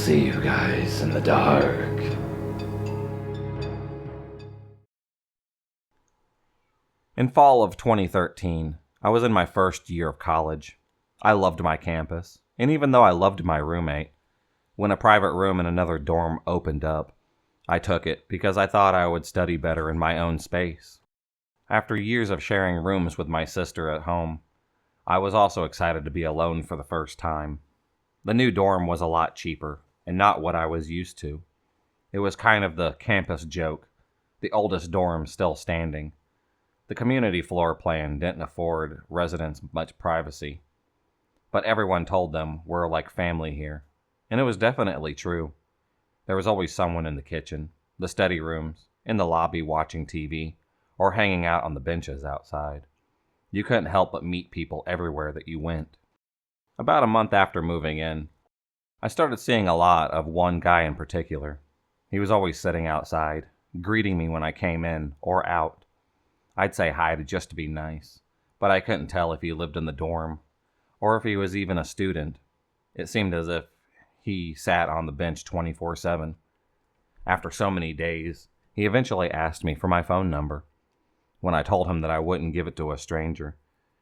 see you guys in the dark. In fall of 2013, I was in my first year of college. I loved my campus, and even though I loved my roommate, when a private room in another dorm opened up, I took it because I thought I would study better in my own space. After years of sharing rooms with my sister at home, I was also excited to be alone for the first time. The new dorm was a lot cheaper, and not what I was used to. It was kind of the campus joke, the oldest dorm still standing. The community floor plan didn't afford residents much privacy, but everyone told them we're like family here, and it was definitely true. There was always someone in the kitchen, the study rooms, in the lobby watching TV, or hanging out on the benches outside. You couldn't help but meet people everywhere that you went. About a month after moving in, I started seeing a lot of one guy in particular. He was always sitting outside, greeting me when I came in or out. I'd say hi just to be nice, but I couldn't tell if he lived in the dorm, or if he was even a student. It seemed as if he sat on the bench 24/7. After so many days, he eventually asked me for my phone number. When I told him that I wouldn't give it to a stranger,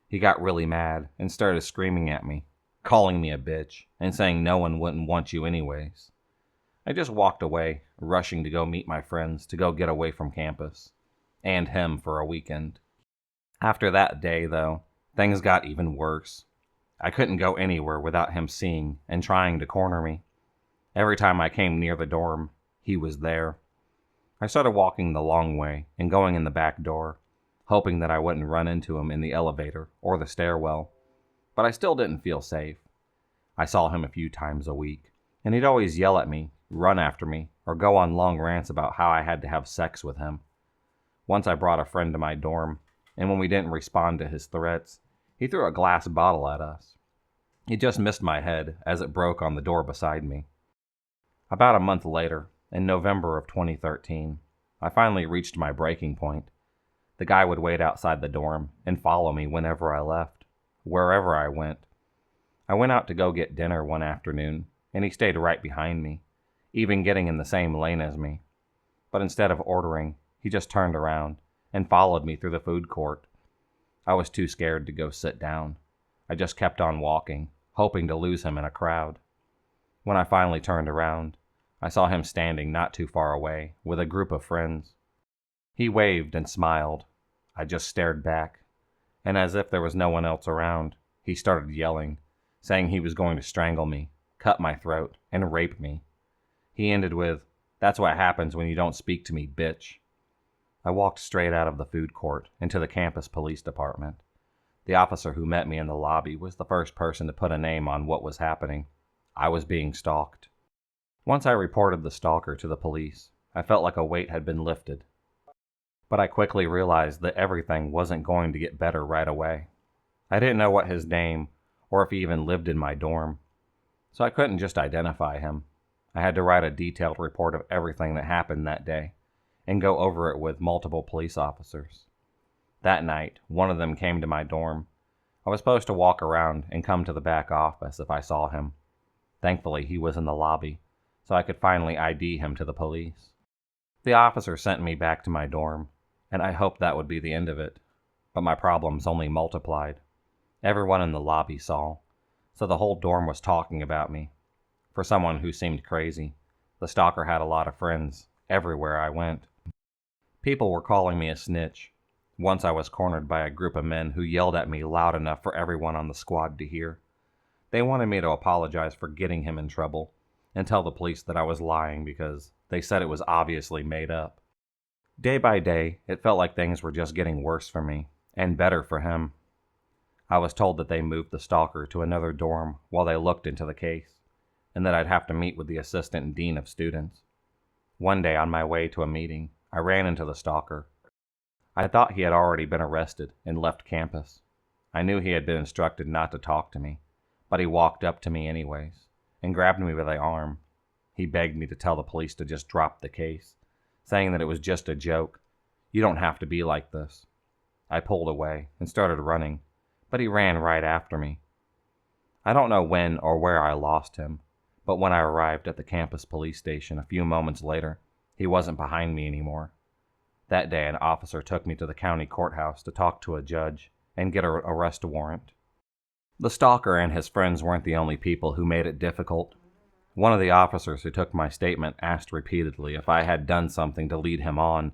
he got really mad and started screaming at me, calling me a bitch, and saying no one wouldn't want you anyways. I just walked away, rushing to go meet my friends to go get away from campus, and him for a weekend. After that day, though, things got even worse. I couldn't go anywhere without him seeing and trying to corner me. Every time I came near the dorm, he was there. I started walking the long way and going in the back door, hoping that I wouldn't run into him in the elevator or the stairwell, but I still didn't feel safe. I saw him a few times a week, and he'd always yell at me, run after me, or go on long rants about how I had to have sex with him. Once I brought a friend to my dorm, and when we didn't respond to his threats, he threw a glass bottle at us. He just missed my head as it broke on the door beside me. About a month later, in November of 2013, I finally reached my breaking point. The guy would wait outside the dorm and follow me whenever I left, wherever I went. I went out to go get dinner one afternoon, and he stayed right behind me, even getting in the same lane as me. But instead of ordering, he just turned around and followed me through the food court. I was too scared to go sit down. I just kept on walking, hoping to lose him in a crowd. When I finally turned around, I saw him standing not too far away with a group of friends. He waved and smiled. I just stared back, and as if there was no one else around, he started yelling, saying he was going to strangle me, cut my throat, and rape me. He ended with, "That's what happens when you don't speak to me, bitch." I walked straight out of the food court into the campus police department. The officer who met me in the lobby was the first person to put a name on what was happening. I was being stalked. Once I reported the stalker to the police, I felt like a weight had been lifted. But I quickly realized that everything wasn't going to get better right away. I didn't know what his name or if he even lived in my dorm, so I couldn't just identify him. I had to write a detailed report of everything that happened that day and go over it with multiple police officers. That night, one of them came to my dorm. I was supposed to walk around and come to the back office if I saw him. Thankfully, he was in the lobby, so I could finally ID him to the police. The officer sent me back to my dorm, and I hoped that would be the end of it, but my problems only multiplied. Everyone in the lobby saw, so the whole dorm was talking about me. For someone who seemed crazy, the stalker had a lot of friends everywhere I went. People were calling me a snitch. Once I was cornered by a group of men who yelled at me loud enough for everyone on the squad to hear. They wanted me to apologize for getting him in trouble and tell the police that I was lying because they said it was obviously made up. Day by day, it felt like things were just getting worse for me, and better for him. I was told that they moved the stalker to another dorm while they looked into the case, and that I'd have to meet with the assistant dean of students. One day on my way to a meeting, I ran into the stalker. I thought he had already been arrested and left campus. I knew he had been instructed not to talk to me, but he walked up to me anyways and grabbed me by the arm. He begged me to tell the police to just drop the case, saying that it was just a joke. You don't have to be like this. I pulled away and started running, but he ran right after me. I don't know when or where I lost him, But when I arrived at the campus police station a few moments later, he wasn't behind me anymore. That day, an officer took me to the county courthouse to talk to a judge and get an arrest warrant. The stalker and his friends weren't the only people who made it difficult. One of the officers who took my statement asked repeatedly if I had done something to lead him on,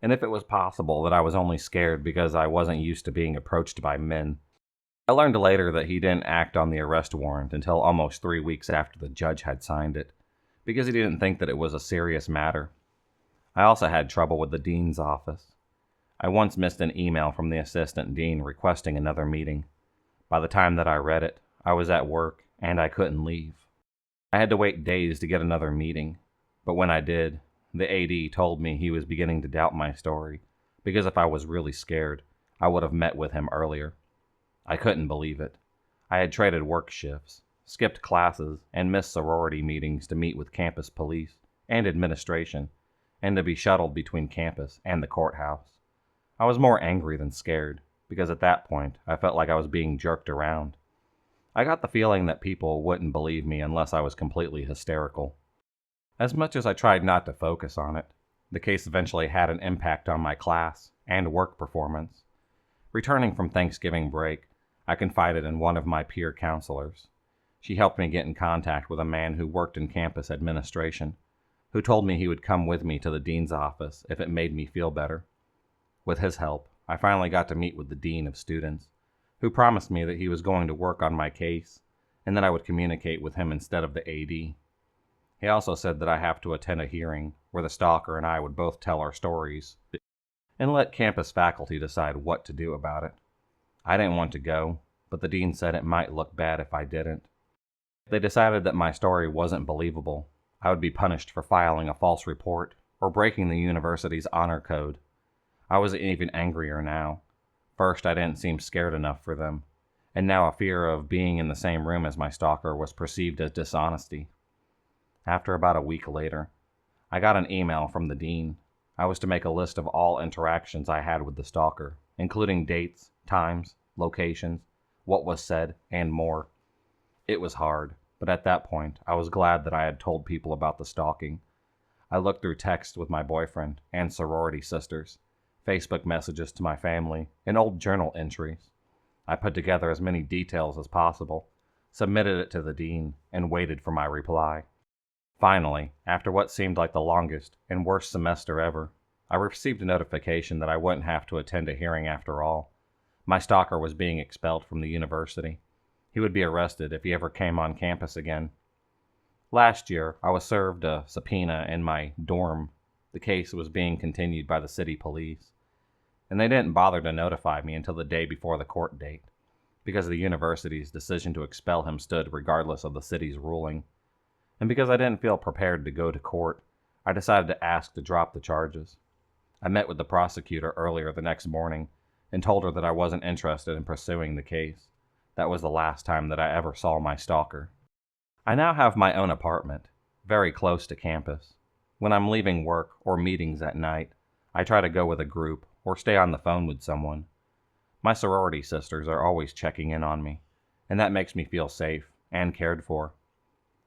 and if it was possible that I was only scared because I wasn't used to being approached by men. I learned later that he didn't act on the arrest warrant until almost 3 weeks after the judge had signed it, because he didn't think that it was a serious matter. I also had trouble with the dean's office. I once missed an email from the assistant dean requesting another meeting. By the time that I read it, I was at work and I couldn't leave. I had to wait days to get another meeting, but when I did, the AD told me he was beginning to doubt my story, because if I was really scared, I would have met with him earlier. I couldn't believe it. I had traded work shifts, skipped classes, and missed sorority meetings to meet with campus police and administration, and to be shuttled between campus and the courthouse. I was more angry than scared, because at that point, I felt like I was being jerked around. I got the feeling that people wouldn't believe me unless I was completely hysterical. As much as I tried not to focus on it, the case eventually had an impact on my class and work performance. Returning from Thanksgiving break, I confided in one of my peer counselors. She helped me get in contact with a man who worked in campus administration, who told me he would come with me to the dean's office if it made me feel better. With his help, I finally got to meet with the dean of students, who promised me that he was going to work on my case and that I would communicate with him instead of the AD. He also said that I have to attend a hearing where the stalker and I would both tell our stories and let campus faculty decide what to do about it. I didn't want to go, but the dean said it might look bad if I didn't. If they decided that my story wasn't believable, I would be punished for filing a false report or breaking the university's honor code. I was even angrier now. First, I didn't seem scared enough for them, and now a fear of being in the same room as my stalker was perceived as dishonesty. After about a week later, I got an email from the dean. I was to make a list of all interactions I had with the stalker, including dates, times, locations, what was said, and more. It was hard, but at that point, I was glad that I had told people about the stalking. I looked through texts with my boyfriend and sorority sisters, Facebook messages to my family, and old journal entries. I put together as many details as possible, submitted it to the dean, and waited for my reply. Finally, after what seemed like the longest and worst semester ever, I received a notification that I wouldn't have to attend a hearing after all. My stalker was being expelled from the university. He would be arrested if he ever came on campus again. Last year, I was served a subpoena in my dorm. The case was being continued by the city police, and they didn't bother to notify me until the day before the court date, because the university's decision to expel him stood regardless of the city's ruling. And because I didn't feel prepared to go to court, I decided to ask to drop the charges. I met with the prosecutor earlier the next morning and told her that I wasn't interested in pursuing the case. That was the last time that I ever saw my stalker. I now have my own apartment, very close to campus. When I'm leaving work or meetings at night, I try to go with a group or stay on the phone with someone. My sorority sisters are always checking in on me, and that makes me feel safe and cared for.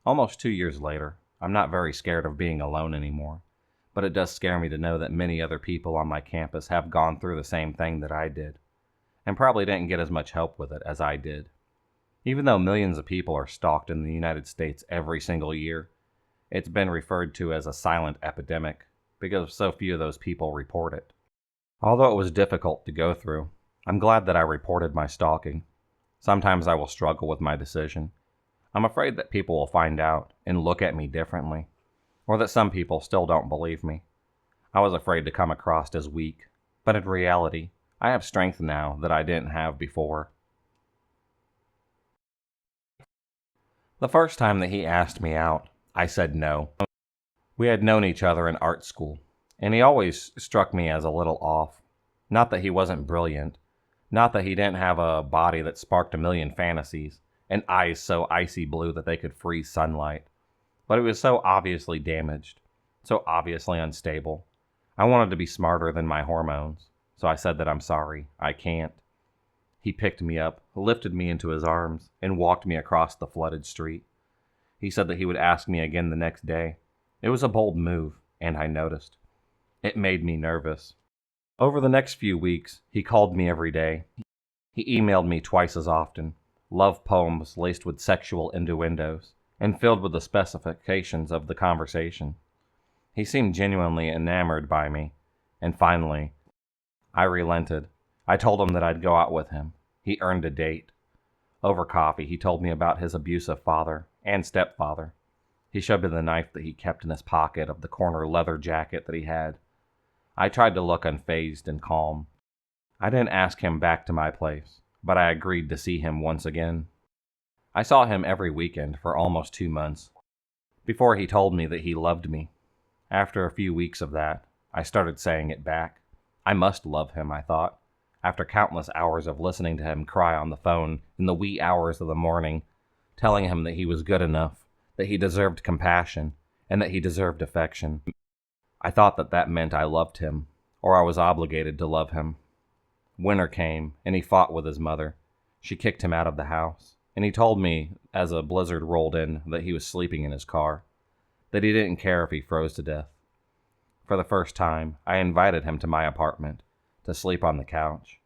Almost 2 years later, I'm not very scared of being alone anymore, but it does scare me to know that many other people on my campus have gone through the same thing that I did, and probably didn't get as much help with it as I did. Even though millions of people are stalked in the United States every single year, it's been referred to as a silent epidemic because so few of those people report it. Although it was difficult to go through, I'm glad that I reported my stalking. Sometimes I will struggle with my decision. I'm afraid that people will find out and look at me differently, or that some people still don't believe me. I was afraid to come across as weak, but in reality, I have strength now that I didn't have before. The first time that he asked me out, I said no. We had known each other in art school, and he always struck me as a little off. Not that he wasn't brilliant, not that he didn't have a body that sparked a million fantasies, and eyes so icy blue that they could freeze sunlight, but he was so obviously damaged, so obviously unstable. I wanted to be smarter than my hormones, so I said that I'm sorry, I can't. He picked me up, lifted me into his arms, and walked me across the flooded street. He said that he would ask me again the next day. It was a bold move, and I noticed. It made me nervous. Over the next few weeks, he called me every day. He emailed me twice as often, love poems laced with sexual innuendos, and filled with the specifications of the conversation. He seemed genuinely enamored by me, and finally, I relented. I told him that I'd go out with him. He earned a date. Over coffee, he told me about his abusive father and stepfather. He showed me the knife that he kept in his pocket of the corner leather jacket that he had. I tried to look unfazed and calm. I didn't ask him back to my place, but I agreed to see him once again. I saw him every weekend for almost 2 months, before he told me that he loved me. After a few weeks of that, I started saying it back. I must love him, I thought. After countless hours of listening to him cry on the phone in the wee hours of the morning, telling him that he was good enough, that he deserved compassion, and that he deserved affection. I thought that that meant I loved him, or I was obligated to love him. Winter came, and he fought with his mother. She kicked him out of the house, and he told me, as a blizzard rolled in, that he was sleeping in his car, that he didn't care if he froze to death. For the first time, I invited him to my apartment, to sleep on the couch.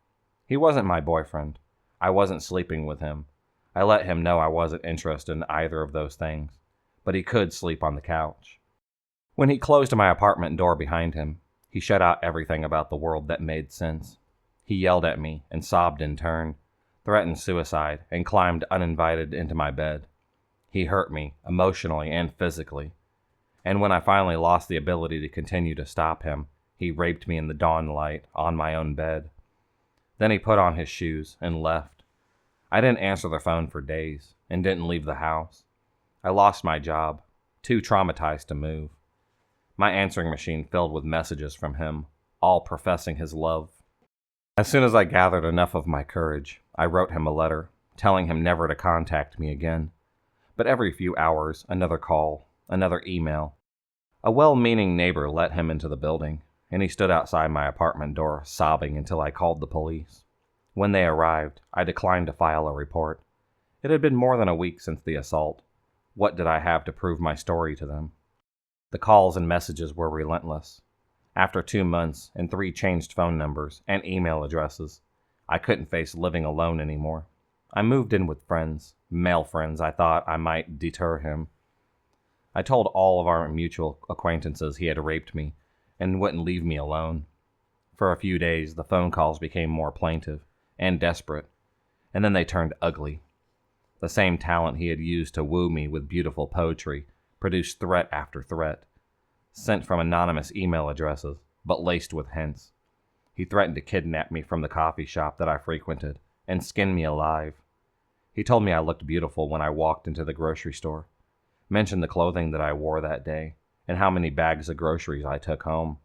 He wasn't my boyfriend. I wasn't sleeping with him. I let him know I wasn't interested in either of those things, but he could sleep on the couch. When he closed my apartment door behind him, he shut out everything about the world that made sense. He yelled at me and sobbed in turn, threatened suicide, and climbed uninvited into my bed. He hurt me, emotionally and physically. And when I finally lost the ability to continue to stop him, he raped me in the dawn light on my own bed. Then he put on his shoes and left. I didn't answer the phone for days and didn't leave the house. I lost my job, too traumatized to move. My answering machine filled with messages from him, all professing his love. As soon as I gathered enough of my courage, I wrote him a letter, telling him never to contact me again. But every few hours, another call, another email. A well-meaning neighbor let him into the building, and he stood outside my apartment door, sobbing until I called the police. When they arrived, I declined to file a report. It had been more than a week since the assault. What did I have to prove my story to them? The calls and messages were relentless. After 2 months and 3 changed phone numbers and email addresses, I couldn't face living alone anymore. I moved in with friends, male friends I thought I might deter him. I told all of our mutual acquaintances he had raped me and wouldn't leave me alone. For a few days, the phone calls became more plaintive and desperate, and then they turned ugly. The same talent he had used to woo me with beautiful poetry produced threat after threat, sent from anonymous email addresses, but laced with hints. He threatened to kidnap me from the coffee shop that I frequented and skin me alive. He told me I looked beautiful when I walked into the grocery store, mentioned the clothing that I wore that day, and how many bags of groceries I took home.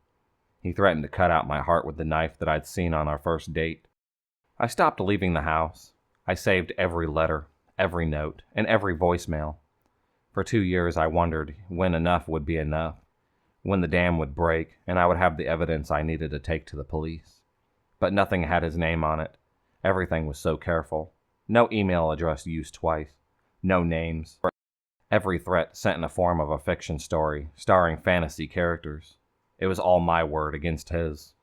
He threatened to cut out my heart with the knife that I'd seen on our first date. I stopped leaving the house. I saved every letter, every note, and every voicemail. For 2 years I wondered when enough would be enough, when the dam would break and I would have the evidence I needed to take to the police. But nothing had his name on it. Everything was so careful. No email address used twice. No names. Every threat sent in the form of a fiction story, starring fantasy characters. It was all my word against his.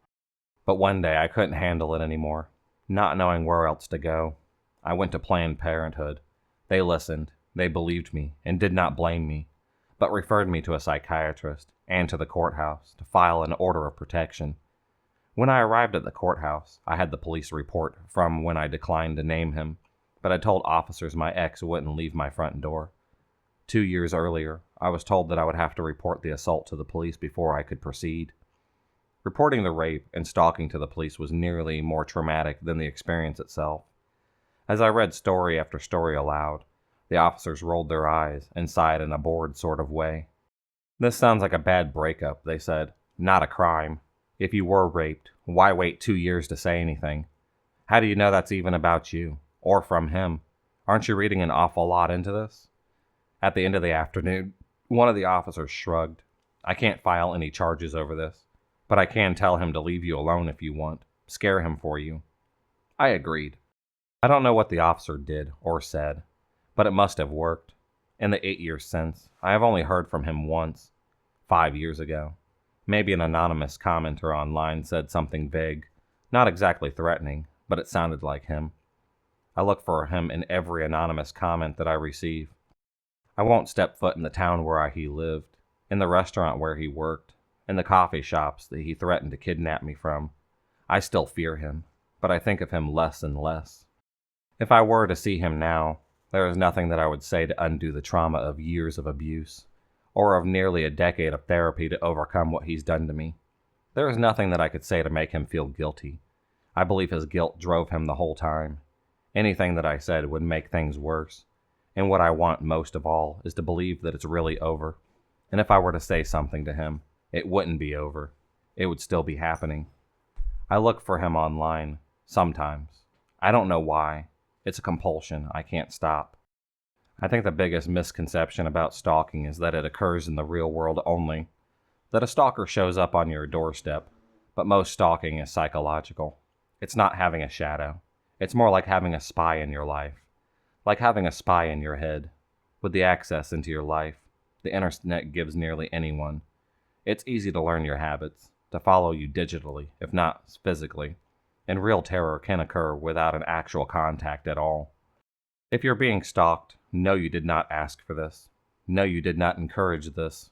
But one day I couldn't handle it anymore, not knowing where else to go. I went to Planned Parenthood. They listened, they believed me, and did not blame me, but referred me to a psychiatrist and to the courthouse to file an order of protection. When I arrived at the courthouse, I had the police report from when I declined to name him, but I told officers my ex wouldn't leave my front door. 2 years earlier, I was told that I would have to report the assault to the police before I could proceed. Reporting the rape and stalking to the police was nearly more traumatic than the experience itself. As I read story after story aloud, the officers rolled their eyes and sighed in a bored sort of way. "This sounds like a bad breakup," they said. "Not a crime. If you were raped, why wait 2 years to say anything? How do you know that's even about you? Or from him? Aren't you reading an awful lot into this?" At the end of the afternoon, one of the officers shrugged. "I can't file any charges over this, but I can tell him to leave you alone if you want. Scare him for you." I agreed. I don't know what the officer did or said, but it must have worked. In the 8 years since, I have only heard from him once, 5 years ago. Maybe an anonymous commenter online said something vague, not exactly threatening, but it sounded like him. I look for him in every anonymous comment that I receive. I won't step foot in the town where he lived, in the restaurant where he worked, in the coffee shops that he threatened to kidnap me from. I still fear him, but I think of him less and less. If I were to see him now, there is nothing that I would say to undo the trauma of years of abuse, or of nearly a decade of therapy to overcome what he's done to me. There is nothing that I could say to make him feel guilty. I believe his guilt drove him the whole time. Anything that I said would make things worse. And what I want most of all is to believe that it's really over. And if I were to say something to him, it wouldn't be over. It would still be happening. I look for him online, sometimes. I don't know why. It's a compulsion. I can't stop. I think the biggest misconception about stalking is that it occurs in the real world only. That a stalker shows up on your doorstep. But most stalking is psychological. It's not having a shadow. It's more like having a spy in your life. Like having a spy in your head. With the access into your life, the internet gives nearly anyone. It's easy to learn your habits, to follow you digitally, if not physically. And real terror can occur without an actual contact at all. If you're being stalked, know you did not ask for this. Know you did not encourage this.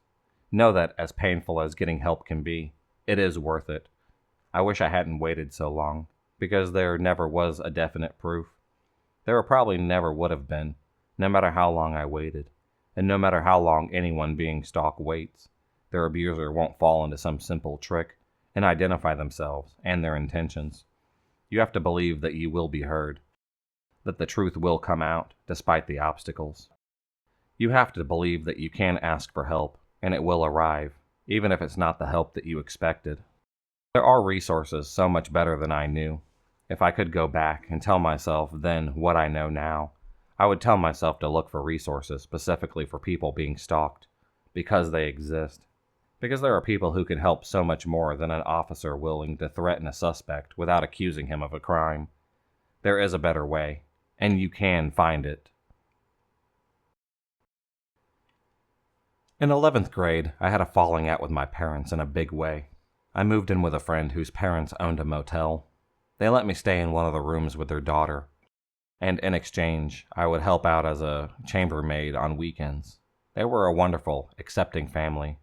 Know that, as painful as getting help can be, it is worth it. I wish I hadn't waited so long, because there never was a definite proof. There probably never would have been, no matter how long I waited, and no matter how long anyone being stalked waits, their abuser won't fall into some simple trick and identify themselves and their intentions. You have to believe that you will be heard, that the truth will come out despite the obstacles. You have to believe that you can ask for help, and it will arrive, even if it's not the help that you expected. There are resources so much better than I knew. If I could go back and tell myself then what I know now, I would tell myself to look for resources specifically for people being stalked, because they exist. Because there are people who can help so much more than an officer willing to threaten a suspect without accusing him of a crime. There is a better way, and you can find it. In 11th grade, I had a falling out with my parents in a big way. I moved in with a friend whose parents owned a motel. They let me stay in one of the rooms with their daughter, and in exchange, I would help out as a chambermaid on weekends. They were a wonderful, accepting family.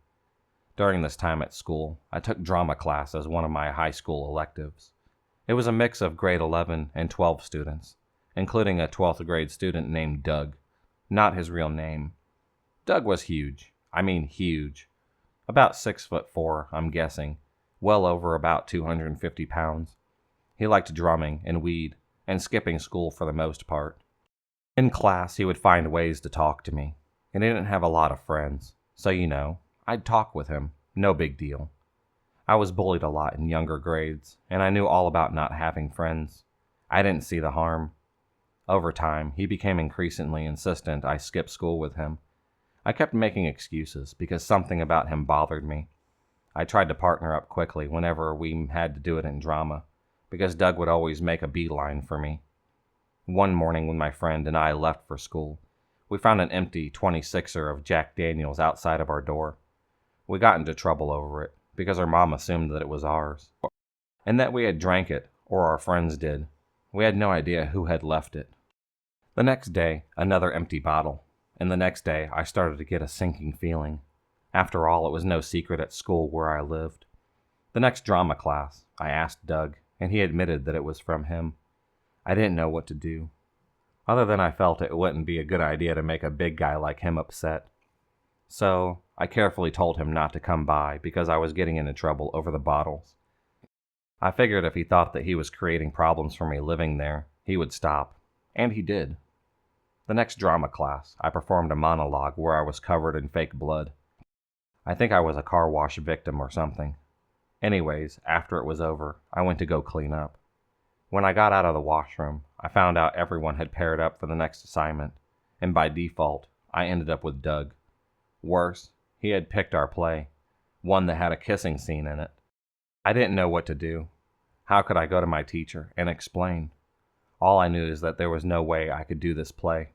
During this time at school, I took drama class as one of my high school electives. It was a mix of grade 11 and 12 students, including a 12th grade student named Doug. Not his real name. Doug was huge. I mean huge. About 6'4", I'm guessing. Well over about 250 pounds. He liked drumming and weed, and skipping school for the most part. In class, he would find ways to talk to me, and he didn't have a lot of friends, so I'd talk with him, no big deal. I was bullied a lot in younger grades, and I knew all about not having friends. I didn't see the harm. Over time, he became increasingly insistent I skip school with him. I kept making excuses because something about him bothered me. I tried to partner up quickly whenever we had to do it in drama, because Doug would always make a beeline for me. One morning when my friend and I left for school, we found an empty 26er of Jack Daniels outside of our door. We got into trouble over it, because our mom assumed that it was ours, and that we had drank it, or our friends did. We had no idea who had left it. The next day, another empty bottle, and the next day I started to get a sinking feeling. After all, it was no secret at school where I lived. The next drama class, I asked Doug, and he admitted that it was from him. I didn't know what to do, other than I felt it wouldn't be a good idea to make a big guy like him upset. So, I carefully told him not to come by because I was getting into trouble over the bottles. I figured if he thought that he was creating problems for me living there, he would stop. And he did. The next drama class, I performed a monologue where I was covered in fake blood. I think I was a car wash victim or something. Anyways, after it was over, I went to go clean up. When I got out of the washroom, I found out everyone had paired up for the next assignment, and by default, I ended up with Doug. Worse, he had picked our play, one that had a kissing scene in it. I didn't know what to do. How could I go to my teacher and explain? All I knew is that there was no way I could do this play.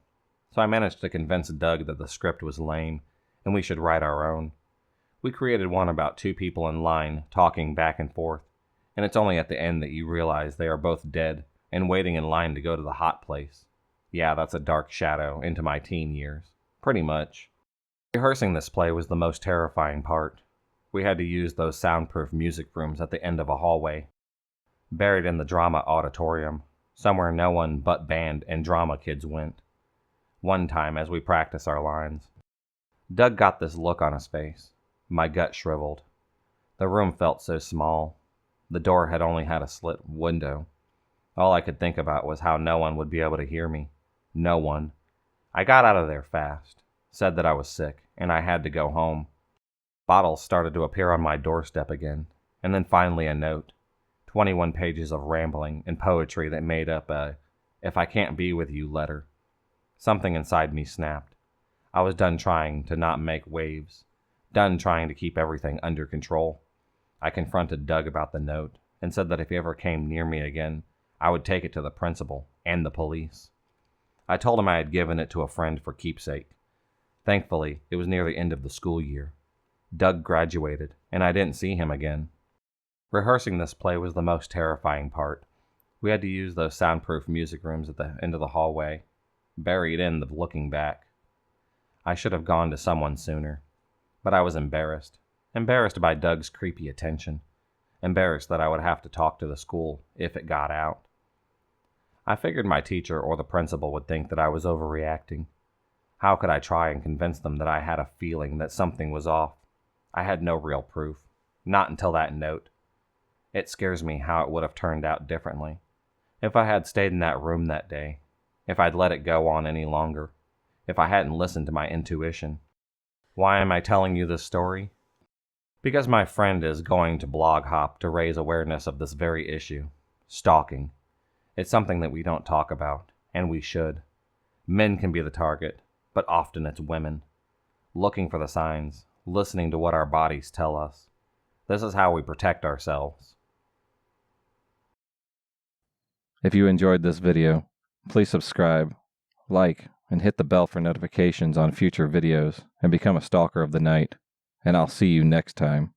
so I managed to convince Doug that the script was lame and we should write our own. We created one about two people in line talking back and forth, and it's only at the end that you realize they are both dead and waiting in line to go to the hot place. Yeah, that's a dark shadow into my teen years. Pretty much. Rehearsing this play was the most terrifying part. We had to use those soundproof music rooms at the end of a hallway, buried in the drama auditorium, somewhere no one but band and drama kids went. One time as we practiced our lines, Doug got this look on his face. My gut shriveled. The room felt so small. The door had only had a slit window. All I could think about was how no one would be able to hear me. No one. I got out of there fast, said that I was sick, and I had to go home. Bottles started to appear on my doorstep again, and then finally a note. 21 pages of rambling and poetry that made up a "if I can't be with you" letter. Something inside me snapped. I was done trying to not make waves, done trying to keep everything under control. I confronted Doug about the note and said that if he ever came near me again, I would take it to the principal and the police. I told him I had given it to a friend for keepsake. Thankfully, it was near the end of the school year. Doug graduated, and I didn't see him again. Rehearsing this play was the most terrifying part. We had to use those soundproof music rooms at the end of the hallway, buried in the looking back. I should have gone to someone sooner, but I was embarrassed. Embarrassed by Doug's creepy attention. Embarrassed that I would have to talk to the school if it got out. I figured my teacher or the principal would think that I was overreacting. How could I try and convince them that I had a feeling that something was off? I had no real proof. Not until that note. It scares me how it would have turned out differently. If I had stayed in that room that day. If I'd let it go on any longer. If I hadn't listened to my intuition. Why am I telling you this story? Because my friend is going to Blog Hop to raise awareness of this very issue. Stalking. It's something that we don't talk about, and we should. Men can be the target, but often it's women. Looking for the signs, listening to what our bodies tell us. This is how we protect ourselves. If you enjoyed this video, please subscribe, like, and hit the bell for notifications on future videos, and become a stalker of the night. And I'll see you next time.